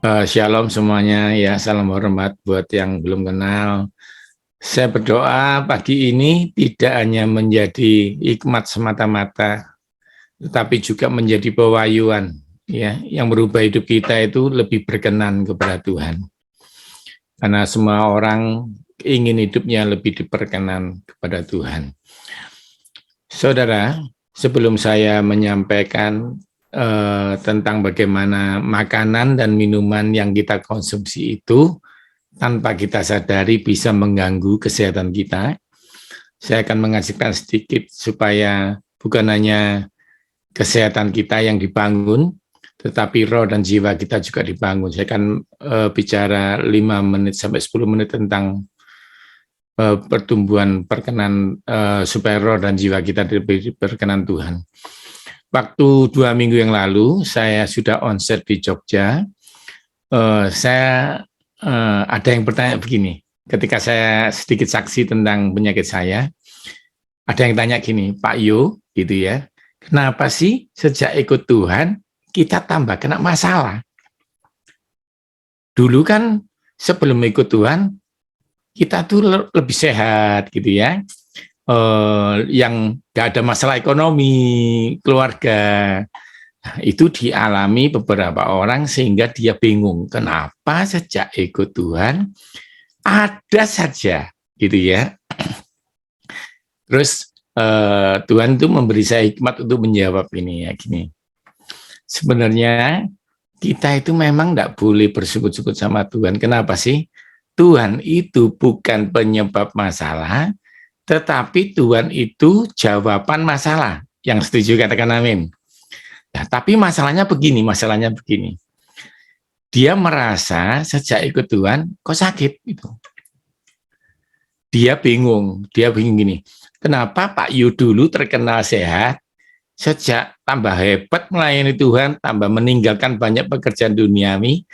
Shalom semuanya, ya salam hormat buat yang belum kenal. Saya berdoa pagi ini tidak hanya menjadi hikmat semata-mata, tetapi juga menjadi pewahyuan, ya, yang merubah hidup kita itu lebih berkenan kepada Tuhan. Karena semua orang ingin hidupnya lebih diperkenan kepada Tuhan. Saudara, sebelum saya menyampaikan tentang bagaimana makanan dan minuman yang kita konsumsi itu tanpa kita sadari bisa mengganggu kesehatan kita. Saya akan mengasihkan sedikit supaya bukan hanya kesehatan kita yang dibangun, tetapi roh dan jiwa kita juga dibangun. Saya akan bicara 5 menit sampai 10 menit tentang pertumbuhan perkenan supaya roh dan jiwa kita lebih berkenan Tuhan. Waktu 2 minggu yang lalu, saya sudah onset di Jogja. Ada yang bertanya begini, ketika saya sedikit saksi tentang penyakit saya, ada yang tanya gini, Pak Yo, gitu ya, kenapa sih sejak ikut Tuhan, kita tambah kena masalah? Dulu kan sebelum ikut Tuhan, kita tuh lebih sehat, gitu ya, yang gak ada masalah ekonomi, keluarga. Nah, itu dialami beberapa orang sehingga dia bingung, kenapa sejak ikut Tuhan ada saja, gitu ya. Terus Tuhan itu memberi saya hikmat untuk menjawab ini ya gini. Sebenarnya kita itu memang tidak boleh bersukut-sukut sama Tuhan. Kenapa sih? Tuhan itu bukan penyebab masalah, tetapi Tuhan itu jawaban masalah. Yang setuju katakan amin. Nah, tapi masalahnya begini. Dia merasa sejak ikut Tuhan, kok sakit gitu. Dia bingung gini. Kenapa Pak Yu dulu terkenal sehat, sejak tambah hebat melayani Tuhan, tambah meninggalkan banyak pekerjaan duniawi,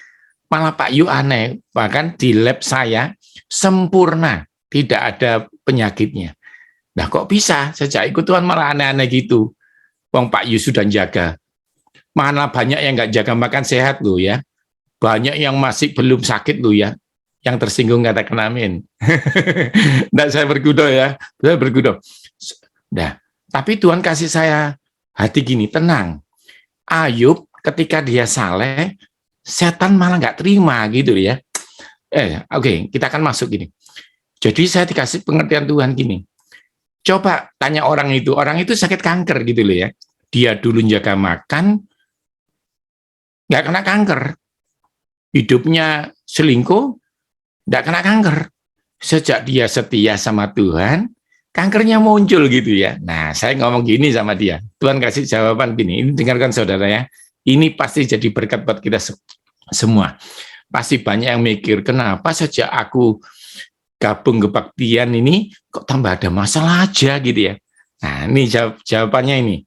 malah Pak Yu aneh, bahkan di lab saya sempurna, tidak ada penyakitnya. Nah kok bisa sejak ikut Tuhan malah aneh-aneh gitu? Wong Pak Yu sudah jaga. Mana banyak yang nggak jaga makan sehat loh ya. Banyak yang masih belum sakit loh ya. Yang tersinggung katakan amin. Nah, saya berkudo ya. Nah, tapi Tuhan kasih saya hati gini, tenang. Ayub ketika dia saleh, setan malah nggak terima gitu ya. Oke, kita akan masuk gini. Jadi saya dikasih pengertian Tuhan gini. Coba tanya orang itu sakit kanker gitu loh ya. Dia dulu jaga makan, nggak kena kanker. Hidupnya selingkuh, nggak kena kanker. Sejak dia setia sama Tuhan, kankernya muncul gitu ya. Nah, saya ngomong gini sama dia. Tuhan kasih jawaban gini, ini dengarkan saudara ya. Ini pasti jadi berkat buat kita semua. Pasti banyak yang mikir, kenapa sejak aku gabung kebaktian ini, kok tambah ada masalah aja gitu ya. Nah, ini jawabannya ini.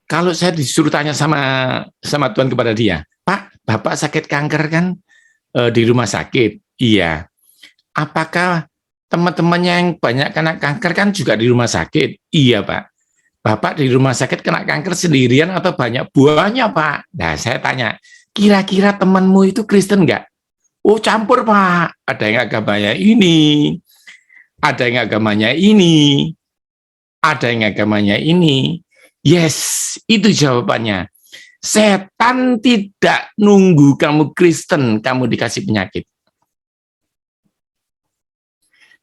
Kalau saya disuruh tanya sama Tuhan kepada dia, Pak, Bapak sakit kanker kan di rumah sakit? Iya. Apakah teman-temannya yang banyak kena kanker kan juga di rumah sakit? Iya, Pak. Bapak di rumah sakit kena kanker sendirian atau banyak? Banyak, Pak. Nah, saya tanya, kira-kira temanmu itu Kristen nggak? Oh, campur, Pak. Ada yang agamanya ini, ada yang agamanya ini, ada yang agamanya ini. Yes, itu jawabannya. Setan tidak nunggu kamu Kristen, kamu dikasih penyakit.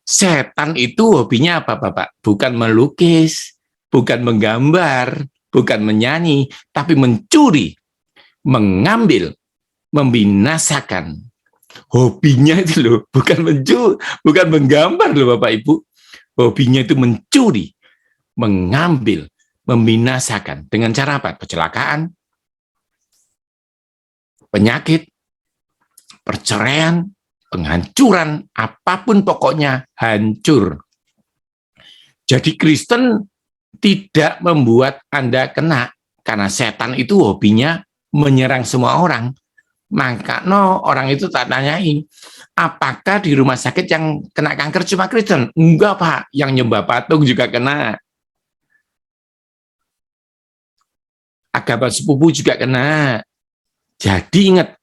Setan itu hobinya apa, Bapak? Bukan melukis, bukan menggambar, bukan menyanyi, tapi mencuri, mengambil, membinasakan. Hobinya itu loh, bukan mencuri, bukan menggambar loh Bapak Ibu. Hobinya itu mencuri, mengambil, membinasakan. Dengan cara apa? Kecelakaan, penyakit, perceraian, penghancuran, apapun pokoknya hancur. Jadi Kristen tidak membuat Anda kena, karena setan itu hobinya menyerang semua orang. Maka orang itu tak tanyain, apakah di rumah sakit yang kena kanker cuma Kristen? Enggak, Pak, yang nyembah patung juga kena. agama sepupu juga kena. Jadi ingat,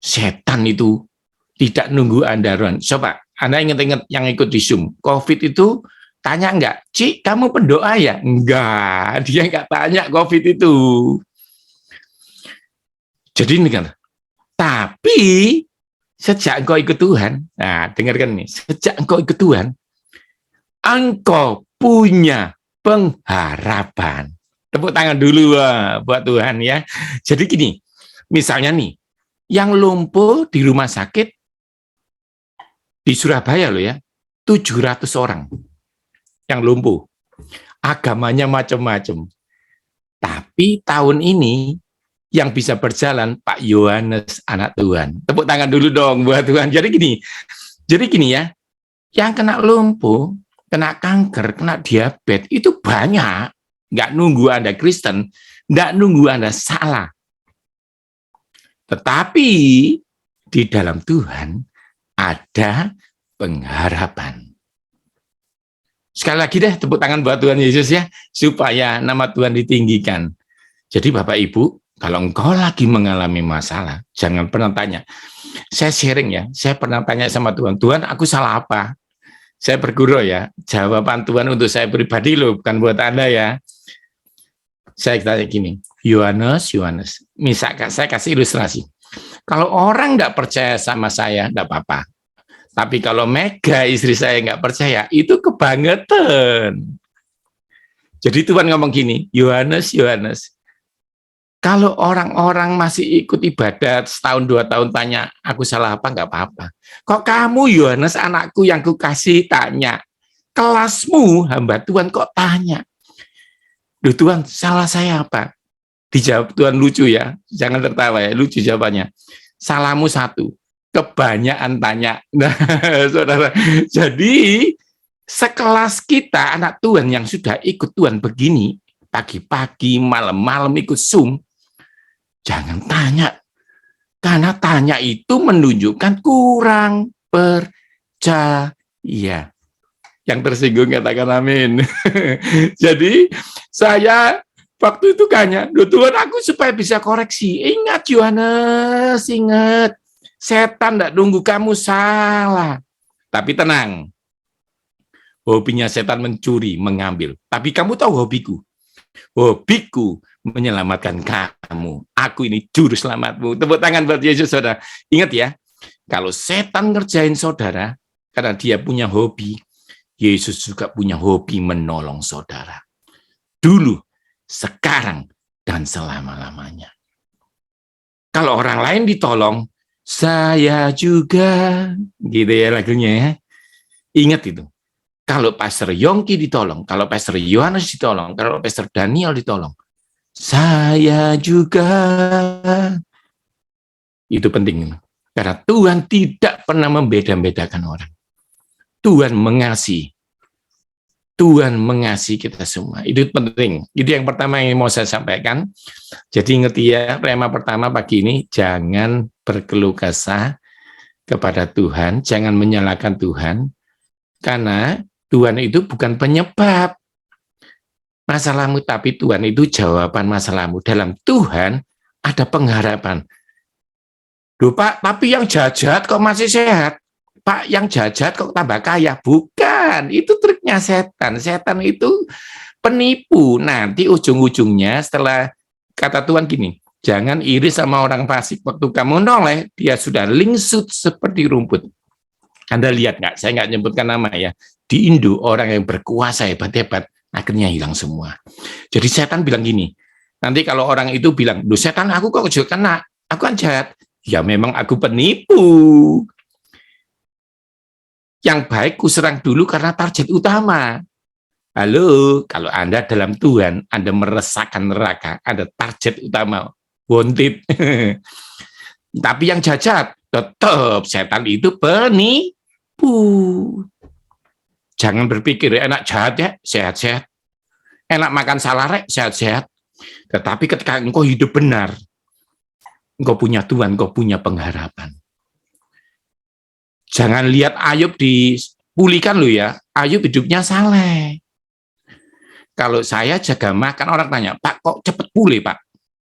setan itu tidak nunggu Anda run. Coba, Anda ingat-ingat yang ikut di Zoom. COVID itu tanya enggak, Cik, kamu pendoa ya? Enggak, dia enggak tanya COVID itu. Jadi ini kan, tapi sejak engkau ikut Tuhan, nah dengarkan nih, sejak engkau ikut Tuhan, engkau punya pengharapan. Tepuk tangan dulu buat Tuhan ya. Jadi gini, misalnya nih, yang lumpuh di rumah sakit di Surabaya loh ya, 700 orang yang lumpuh. Agamanya macam-macam. Tapi tahun ini yang bisa berjalan Pak Yohanes anak Tuhan. Tepuk tangan dulu dong buat Tuhan. Jadi gini ya, yang kena lumpuh, kena kanker, kena diabetes itu banyak. Nggak nunggu Anda Kristen, nggak nunggu Anda salah. Tetapi di dalam Tuhan ada pengharapan. Sekali lagi deh tepuk tangan buat Tuhan Yesus ya, supaya nama Tuhan ditinggikan. Jadi Bapak Ibu, kalau engkau lagi mengalami masalah, jangan pernah tanya. Saya sharing ya, saya pernah tanya sama Tuhan, Tuhan aku salah apa? Saya berguru ya, jawaban Tuhan untuk saya pribadi loh, bukan buat Anda ya. Saya tanya gini, Yohanes, misalkan saya kasih ilustrasi. Kalau orang nggak percaya sama saya, nggak apa-apa. Tapi kalau Mega, istri saya nggak percaya, itu kebangetan. Jadi Tuhan ngomong gini, Yohanes, kalau orang-orang masih ikut ibadat setahun 2 tahun tanya, aku salah apa, nggak apa-apa. Kok kamu Yohanes anakku yang kukasih tanya, kelasmu hamba Tuhan kok tanya? Duh Tuhan, salah saya apa? Dijawab Tuhan lucu ya, jangan tertawa ya, lucu jawabannya. Salahmu satu, kebanyakan tanya. Nah, saudara, jadi sekelas kita anak Tuhan yang sudah ikut Tuhan begini, pagi-pagi, malam-malam ikut Zoom, jangan tanya. Karena tanya itu menunjukkan kurang percaya. Yang tersinggung katakan amin. Jadi saya waktu itu tanya, Tuhan aku supaya bisa koreksi. Ingat Yohanes, ingat. Setan tidak nunggu kamu salah. Tapi tenang. Hobinya setan mencuri, mengambil. Tapi kamu tahu hobiku. Hobiku menyelamatkan kamu. Aku ini juru selamatmu. Tepuk tangan buat Yesus, saudara. Ingat ya, kalau setan ngerjain saudara, karena dia punya hobi, Yesus juga punya hobi menolong saudara. Dulu, sekarang, dan selama-lamanya. Kalau orang lain ditolong, saya juga, gitu ya lagunya ya. Ingat itu. Kalau Pastor Yongki ditolong, kalau Pastor Yohanes ditolong, kalau Pastor Daniel ditolong, saya juga. Itu penting. Karena Tuhan tidak pernah membeda-bedakan orang. Tuhan mengasihi. Tuhan mengasihi kita semua. Itu penting. Itu yang pertama yang mau saya sampaikan. Jadi ingat ya, tema pertama pagi ini, jangan berkeluh kesah kepada Tuhan, jangan menyalahkan Tuhan, karena Tuhan itu bukan penyebab masalahmu, tapi Tuhan itu jawaban masalahmu. Dalam Tuhan ada pengharapan. Duh Pak, tapi yang jahat kok masih sehat? Pak, yang jahat kok tambah kaya? Bukan, itu triknya setan. Setan itu penipu. Nanti ujung-ujungnya setelah kata Tuhan gini, jangan iri sama orang fasik. Waktu kamu noleh, dia sudah lingsut seperti rumput. Anda lihat nggak? Saya nggak nyebutkan nama ya. Di Indo, orang yang berkuasa hebat-hebat, akhirnya hilang semua. Jadi setan bilang gini, nanti kalau orang itu bilang, duh setan aku kok juga kena, aku kan jahat. Ya memang aku penipu. Yang baik ku serang dulu karena target utama. Halo, kalau Anda dalam Tuhan, Anda meresahkan neraka, ada target utama, wanted. Tapi yang jahat, tetap setan itu penipu. Jangan berpikir enak jahat ya, sehat-sehat. Enak makan salarek, sehat-sehat. Tetapi ketika engkau hidup benar, engkau punya Tuhan, engkau punya pengharapan. Jangan lihat Ayub dipulihkan loh ya. Ayub hidupnya saleh. Kalau saya jaga makan, orang tanya, Pak kok cepet pulih Pak?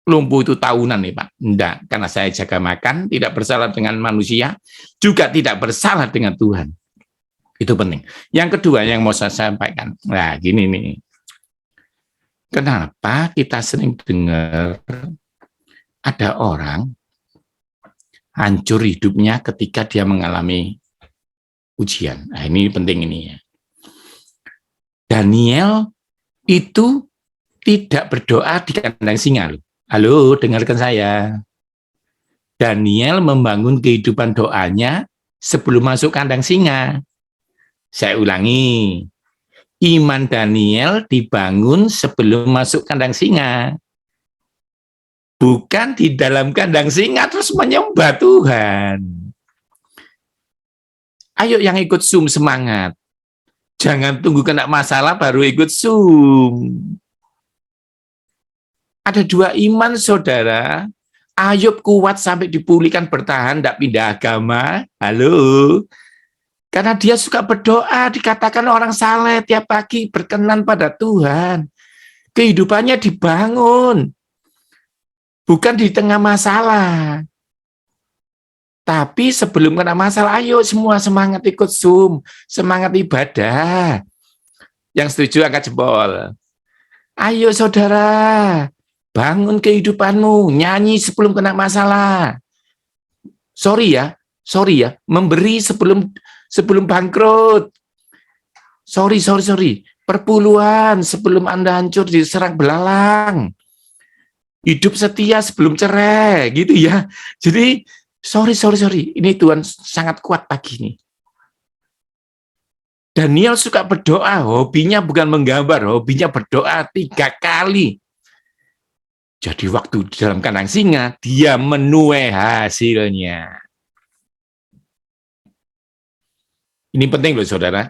Lumpuh itu tahunan nih Pak. Enggak, karena saya jaga makan, tidak bersalah dengan manusia, juga tidak bersalah dengan Tuhan. Itu penting. Yang kedua yang mau saya sampaikan, nah gini nih. Kenapa kita sering dengar ada orang hancur hidupnya ketika dia mengalami ujian. Nah, ini penting ini ya. Daniel itu tidak berdoa di kandang singa. Halo, dengarkan saya. Daniel membangun kehidupan doanya sebelum masuk kandang singa. Saya ulangi, iman Daniel dibangun sebelum masuk kandang singa. Bukan di dalam kandang singa terus menyembah Tuhan. Ayo yang ikut Zoom semangat. Jangan tunggu kena masalah baru ikut Zoom. Ada dua iman saudara. Ayub kuat sampai dipulihkan bertahan, tidak pindah agama. Halo. Karena dia suka berdoa, dikatakan orang saleh tiap pagi berkenan pada Tuhan. Kehidupannya dibangun. Bukan di tengah masalah. Tapi sebelum kena masalah, ayo semua semangat ikut Zoom. Semangat ibadah. Yang setuju angkat jempol. Ayo saudara, bangun kehidupanmu. Nyanyi sebelum kena masalah. Sorry ya, memberi sebelum bangkrut. Sorry. Perpuluhan sebelum Anda hancur diserang belalang. Hidup setia sebelum cerai, gitu ya. Jadi, sorry. Ini Tuhan sangat kuat pagi ini. Daniel suka berdoa, hobinya bukan menggambar, hobinya berdoa 3 kali. Jadi waktu di dalam kandang singa, dia menuai hasilnya. Ini penting loh saudara.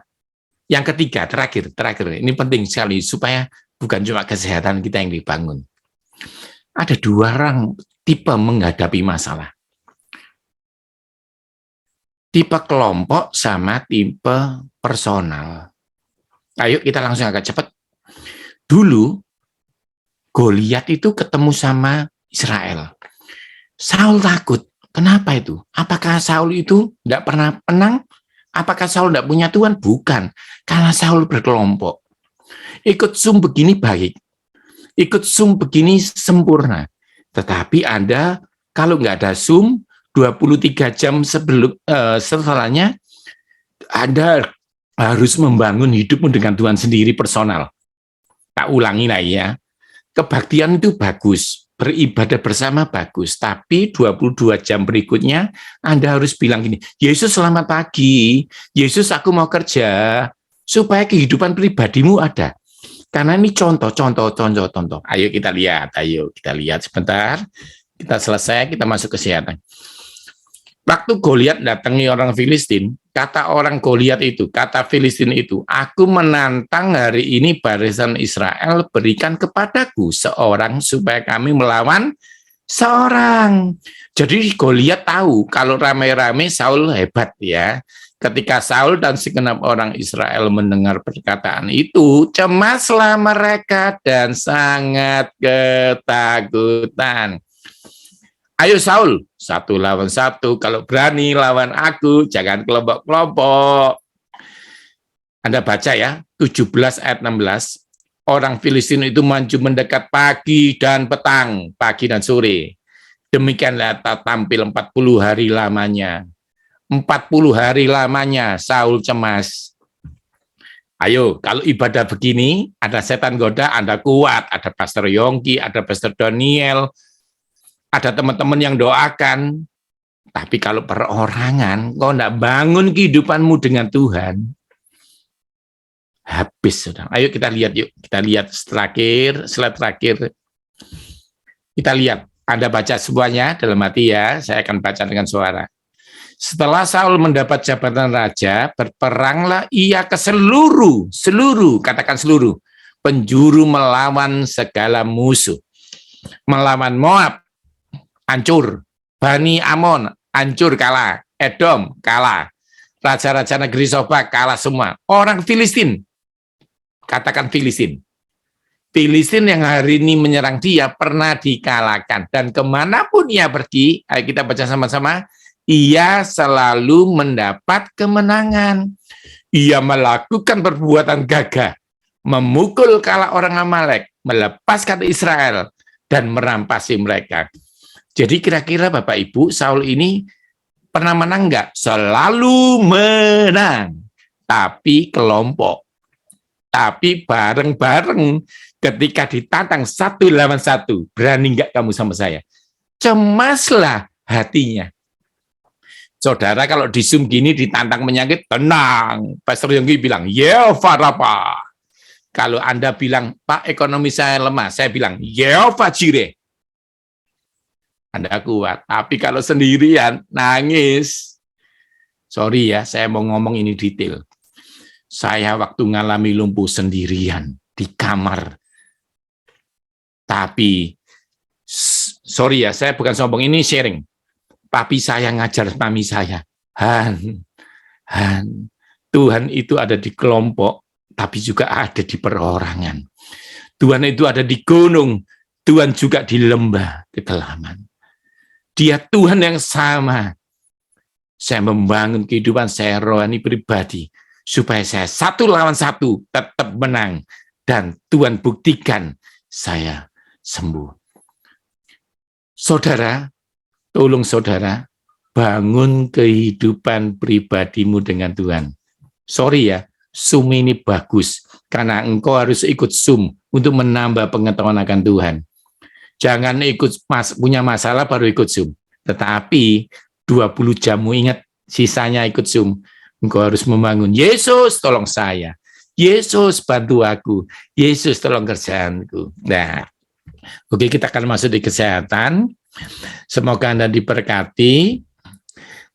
Yang ketiga, terakhir, ini penting sekali supaya bukan cuma kesehatan kita yang dibangun. Ada 2 orang tipe menghadapi masalah. Tipe kelompok sama tipe personal. Ayo kita langsung agak cepat. Dulu, Goliat itu ketemu sama Israel. Saul takut. Kenapa itu? Apakah Saul itu tidak pernah menang? Apakah Saul tidak punya Tuhan? Bukan. Karena Saul berkelompok. Ikut Zoom begini baik. Ikut Zoom begini sempurna. Tetapi Anda kalau nggak ada Zoom, 23 jam setelahnya, Anda harus membangun hidupmu dengan Tuhan sendiri personal. Tak ulangi lah ya. Kebaktian itu bagus, beribadah bersama bagus, tapi 22 jam berikutnya Anda harus bilang gini, Yesus selamat pagi, Yesus aku mau kerja, supaya kehidupan pribadimu ada. Karena ini contoh. Ayo kita lihat sebentar, kita selesai, kita masuk kesehatan. Waktu Goliat datangi orang Filistin, kata orang Goliat itu, kata Filistin itu, aku menantang hari ini barisan Israel, berikan kepadaku seorang supaya kami melawan seorang. Jadi Goliat tahu kalau rame-rame Saul hebat ya. Ketika Saul dan segenap orang Israel mendengar perkataan itu, cemaslah mereka dan sangat ketakutan. Ayo Saul, 1 lawan 1, kalau berani lawan aku, jangan kelompok-kelompok. Anda baca ya, 17 ayat 16, orang Filistin itu maju mendekat pagi dan petang, pagi dan sore. Demikianlah tampil 40 hari lamanya. 40 hari lamanya Saul cemas. Ayo, kalau ibadah begini, ada setan goda, Anda kuat, ada Pastor Yongki, ada Pastor Daniel, ada teman-teman yang doakan. Tapi kalau perorangan, kau tidak bangun kehidupanmu dengan Tuhan, habis. Saudara. Ayo kita lihat yuk. Kita lihat slide terakhir. Kita lihat. Anda baca semuanya dalam hati ya. Saya akan baca dengan suara. Setelah Saul mendapat jabatan raja, berperanglah ia ke seluruh, katakan seluruh, penjuru melawan segala musuh. Melawan Moab, hancur. Bani Amon, hancur, kalah. Edom, kalah. Raja-raja negeri Soba, kalah semua. Orang Filistin, katakan Filistin. Filistin yang hari ini menyerang dia pernah dikalahkan. Dan kemanapun ia pergi, ayo kita baca sama-sama, ia selalu mendapat kemenangan. Ia melakukan perbuatan gagah, memukul kala orang Amalek, melepaskan Israel, dan merampasi mereka. Jadi kira-kira Bapak Ibu, Saul ini pernah menang enggak? Selalu menang. Tapi kelompok. Tapi bareng-bareng. Ketika ditantang 1 lawan 1, berani enggak kamu sama saya? Cemaslah hatinya. Saudara kalau di Zoom gini ditantang menyakit, tenang. Pastor Yonggi bilang, Yehova Rafa. Kalau Anda bilang, Pak ekonomi saya lemah, saya bilang, Yehova Jireh. Anda kuat. Tapi kalau sendirian, nangis. Sorry ya, saya mau ngomong ini detail. Saya waktu ngalami lumpuh sendirian di kamar. Tapi, sorry ya, saya bukan sombong, ini sharing. Papi saya ngajar mami saya, Han, Tuhan itu ada di kelompok, tapi juga ada di perorangan. Tuhan itu ada di gunung, Tuhan juga di lembah kekelaman. Dia Tuhan yang sama. Saya membangun kehidupan saya rohani pribadi, supaya saya 1 lawan 1 tetap menang. Dan Tuhan buktikan saya sembuh. Saudara, tolong saudara, bangun kehidupan pribadimu dengan Tuhan. Sorry ya, Zoom ini bagus, karena engkau harus ikut Zoom untuk menambah pengetahuan akan Tuhan. Jangan punya masalah baru ikut Zoom. Tetapi 20 jammu ingat, sisanya ikut Zoom. Engkau harus membangun, Yesus tolong saya. Yesus bantu aku. Yesus tolong kerjaanku. Nah, oke, kita akan masuk di kesehatan. Semoga Anda diberkati.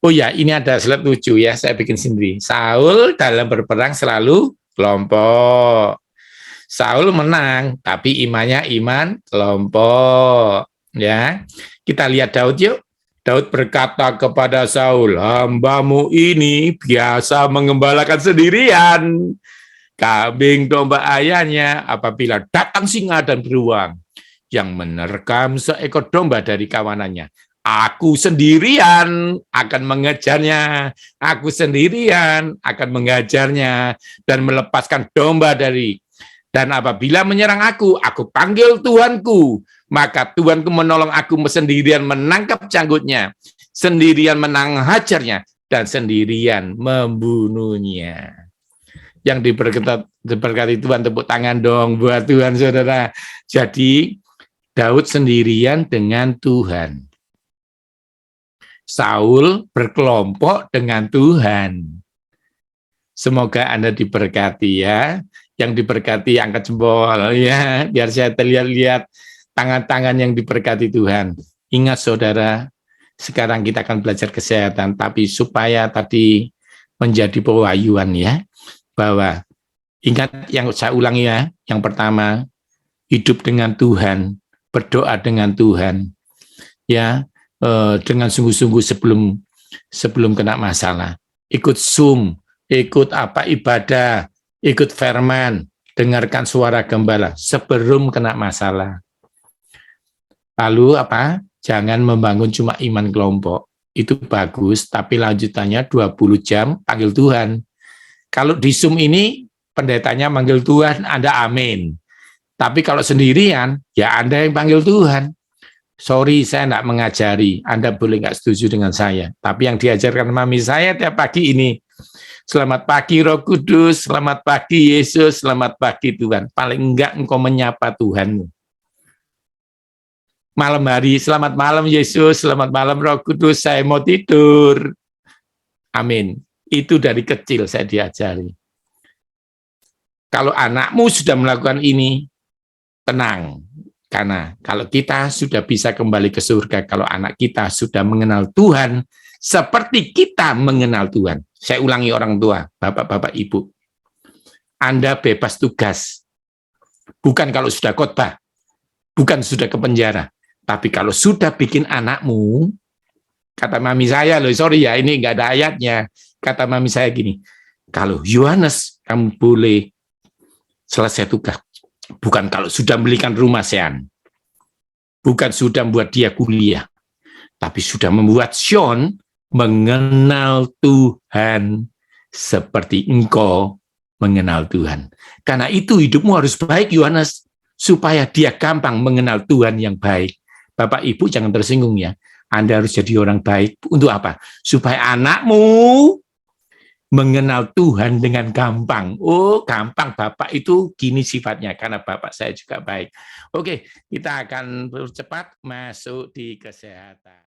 Oh ya, ini ada slide lucu ya, saya bikin sendiri. Saul dalam berperang selalu kelompok. Saul menang, tapi imannya iman kelompok. Ya, kita lihat Daud yuk. Daud berkata kepada Saul, hambamu ini biasa mengembalakan sendirian kambing domba ayahnya apabila datang singa dan beruang yang menerkam seekor domba dari kawanannya. Aku sendirian akan mengejarnya, aku sendirian akan mengajarnya dan melepaskan domba dari. Dan apabila menyerang aku panggil Tuanku, maka Tuanku menolong aku sendirian menangkap canggutnya, sendirian menghajarnya, dan sendirian membunuhnya. Yang diberkati Tuhan, tepuk tangan dong buat Tuhan, saudara. Jadi, Daud sendirian dengan Tuhan. Saul berkelompok dengan Tuhan. Semoga Anda diberkati ya. Yang diberkati angkat jempol ya, biar saya terlihat-lihat tangan-tangan yang diberkati Tuhan. Ingat saudara, sekarang kita akan belajar kesehatan, tapi supaya tadi menjadi pewahyuan ya, bahwa ingat yang saya ulangi ya, yang pertama, hidup dengan Tuhan, berdoa dengan Tuhan, ya, dengan sungguh-sungguh sebelum kena masalah. Ikut Zoom, ikut ibadah, ikut firman, dengarkan suara gembala sebelum kena masalah. Lalu jangan membangun cuma iman kelompok. Itu bagus, tapi lanjutannya 20 jam panggil Tuhan. Kalau di Zoom ini pendetanya manggil Tuhan, Anda amin. Tapi kalau sendirian, ya Anda yang panggil Tuhan. Sorry, saya tidak mengajari. Anda boleh nggak setuju dengan saya. Tapi yang diajarkan mami saya tiap pagi ini, selamat pagi Roh Kudus, selamat pagi Yesus, selamat pagi Tuhan. Paling enggak engkau menyapa Tuhanmu. Malam hari, selamat malam Yesus, selamat malam Roh Kudus, saya mau tidur. Amin. Itu dari kecil saya diajari. Kalau anakmu sudah melakukan ini, tenang. Karena kalau kita sudah bisa kembali ke surga, kalau anak kita sudah mengenal Tuhan, seperti kita mengenal Tuhan. Saya ulangi orang tua, bapak-bapak, ibu. Anda bebas tugas. Bukan kalau sudah khotbah, bukan sudah ke penjara. Tapi kalau sudah bikin anakmu, kata mami saya, loh sorry ya, ini nggak ada ayatnya. Kata mami saya gini, kalau Yohanes, kamu boleh selesai tugas. Bukan kalau sudah belikan rumah Sean, bukan sudah membuat dia kuliah, tapi sudah membuat Sean mengenal Tuhan seperti engkau mengenal Tuhan. Karena itu hidupmu harus baik, Yohanes, supaya dia gampang mengenal Tuhan yang baik. Bapak Ibu jangan tersinggung ya. Anda harus jadi orang baik. Untuk apa? Supaya anakmu mengenal Tuhan dengan gampang. Oh, gampang. Bapak itu gini sifatnya, karena Bapak saya juga baik. Oke, kita akan percepat masuk di kesehatan.